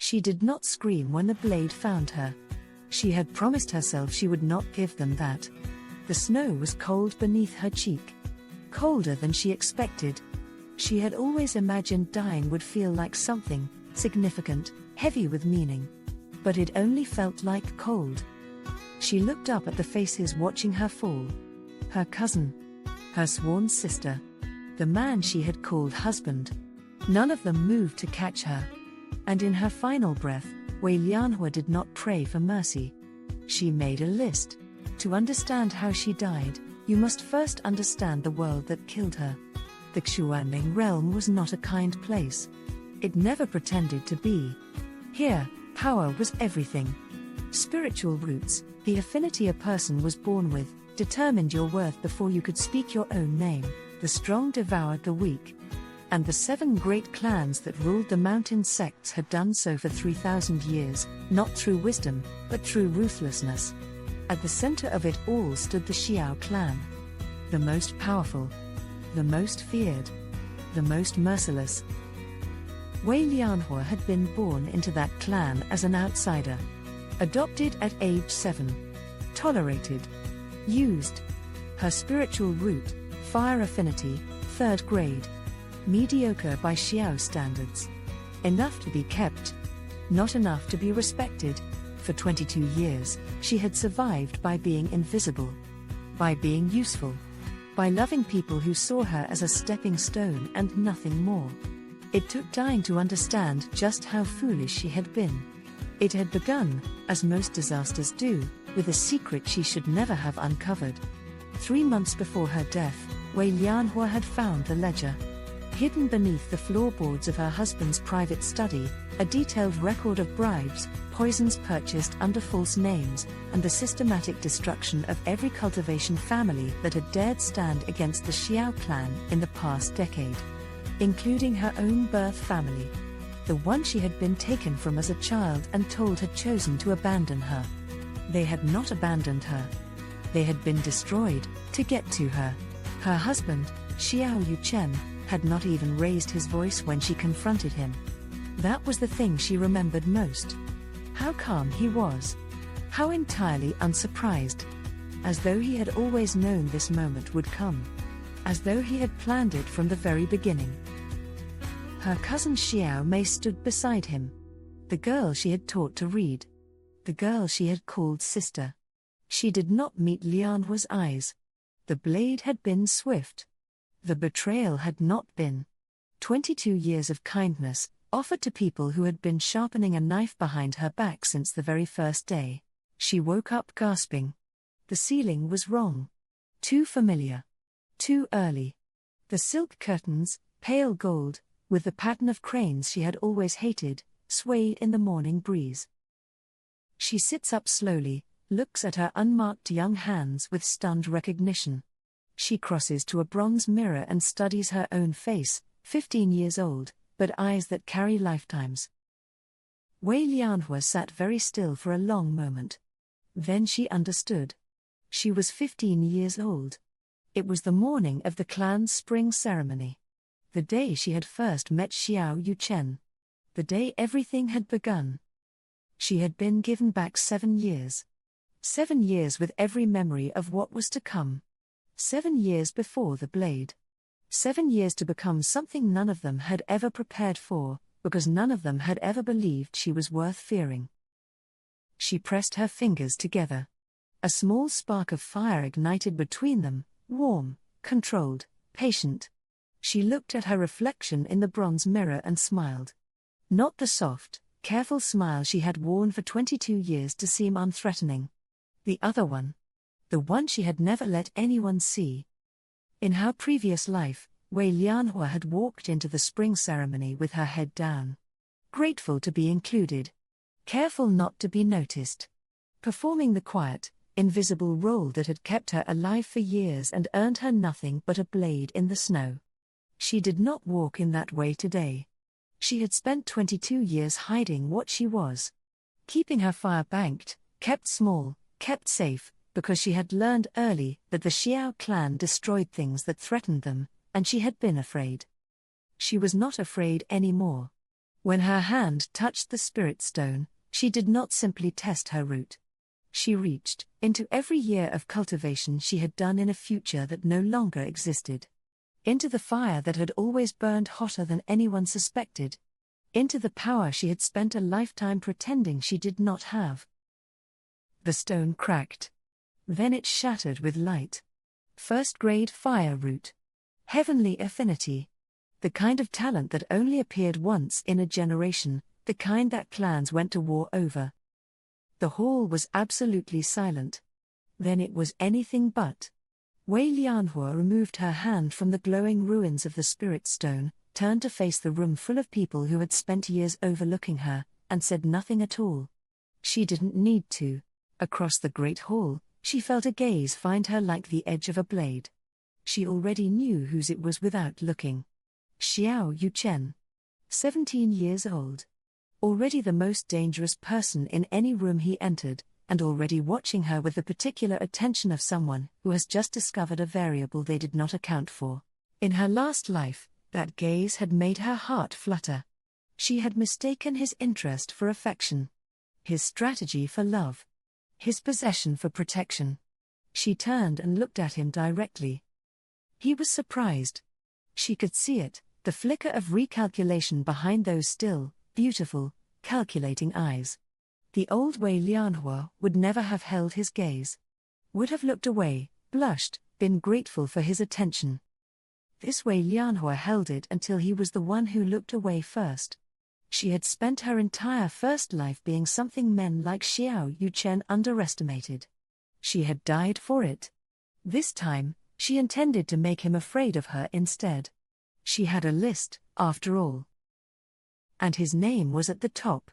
She did not scream when the blade found her. She had promised herself she would not give them that. The snow was cold beneath her cheek. Colder than she expected. She had always imagined dying would feel like something significant, heavy with meaning. But it only felt like cold. She looked up at the faces watching her fall. Her cousin. Her sworn sister. The man she had called husband. None of them moved to catch her. And in her final breath, Wei Lianhua did not pray for mercy. She made a list. To understand how she died, you must first understand the world that killed her. The Xuanming realm was not a kind place. It never pretended to be. Here, power was everything. Spiritual roots, the affinity a person was born with, determined your worth before you could speak your own name. The strong devoured the weak. And the 7 great clans that ruled the mountain sects had done so for 3,000 years, not through wisdom, but through ruthlessness. At the center of it all stood the Xiao clan. The most powerful. The most feared. The most merciless. Wei Lianhua had been born into that clan as an outsider. Adopted at age 7. Tolerated. Used. Her spiritual root, fire affinity, 3rd grade. Mediocre by Xiao standards. Enough to be kept. Not enough to be respected. For 22 years, she had survived by being invisible. By being useful. By loving people who saw her as a stepping stone and nothing more. It took time to understand just how foolish she had been. It had begun, as most disasters do, with a secret she should never have uncovered. 3 months before her death, Wei Lianhua had found the ledger. Hidden beneath the floorboards of her husband's private study, a detailed record of bribes, poisons purchased under false names, and the systematic destruction of every cultivation family that had dared stand against the Xiao clan in the past decade. Including her own birth family. The one she had been taken from as a child and told had chosen to abandon her. They had not abandoned her. They had been destroyed, to get to her. Her husband, Xiao Yuchen, had not even raised his voice when she confronted him. That was the thing she remembered most. How calm he was. How entirely unsurprised. As though he had always known this moment would come. As though he had planned it from the very beginning. Her cousin Xiao Mei stood beside him. The girl she had taught to read. The girl she had called sister. She did not meet Lianhua's eyes. The blade had been swift. The betrayal had not been. 22 years of kindness, offered to people who had been sharpening a knife behind her back since the very first day. She woke up gasping. The ceiling was wrong. Too familiar. Too early. The silk curtains, pale gold, with the pattern of cranes she had always hated, swayed in the morning breeze. She sits up slowly, looks at her unmarked young hands with stunned recognition. She crosses to a bronze mirror and studies her own face, 15 years old, but eyes that carry lifetimes. Wei Lianhua sat very still for a long moment. Then she understood. She was 15 years old. It was the morning of the clan's spring ceremony. The day she had first met Xiao Yuchen. The day everything had begun. She had been given back 7 years. 7 years with every memory of what was to come. 7 years before the blade. 7 years to become something none of them had ever prepared for, because none of them had ever believed she was worth fearing. She pressed her fingers together. A small spark of fire ignited between them, warm, controlled, patient. She looked at her reflection in the bronze mirror and smiled. Not the soft, careful smile she had worn for 22 years to seem unthreatening. The other one. The one she had never let anyone see. In her previous life, Wei Lianhua had walked into the spring ceremony with her head down. Grateful to be included. Careful not to be noticed. Performing the quiet, invisible role that had kept her alive for years and earned her nothing but a blade in the snow. She did not walk in that way today. She had spent 22 years hiding what she was. Keeping her fire banked, kept small, kept safe, because she had learned early that the Xiao clan destroyed things that threatened them, and she had been afraid. She was not afraid anymore. When her hand touched the spirit stone, she did not simply test her root. She reached into every year of cultivation she had done in a future that no longer existed. Into the fire that had always burned hotter than anyone suspected. Into the power she had spent a lifetime pretending she did not have. The stone cracked. Then it shattered with light. First-grade fire root. Heavenly affinity. The kind of talent that only appeared once in a generation, the kind that clans went to war over. The hall was absolutely silent. Then it was anything but. Wei Lianhua removed her hand from the glowing ruins of the spirit stone, turned to face the room full of people who had spent years overlooking her, and said nothing at all. She didn't need to. Across the great hall, she felt a gaze find her like the edge of a blade. She already knew whose it was without looking. Xiao Yuchen. 17 years old. Already the most dangerous person in any room he entered, and already watching her with the particular attention of someone who has just discovered a variable they did not account for. In her last life, that gaze had made her heart flutter. She had mistaken his interest for affection. His strategy for love. His possession for protection. She turned and looked at him directly. He was surprised. She could see it, the flicker of recalculation behind those still, beautiful, calculating eyes. The old Wei Lianhua would never have held his gaze. Would have looked away, blushed, been grateful for his attention. This Wei Lianhua held it until he was the one who looked away first. She had spent her entire first life being something men like Xiao Yuchen underestimated. She had died for it. This time, she intended to make him afraid of her instead. She had a list, after all. And his name was at the top.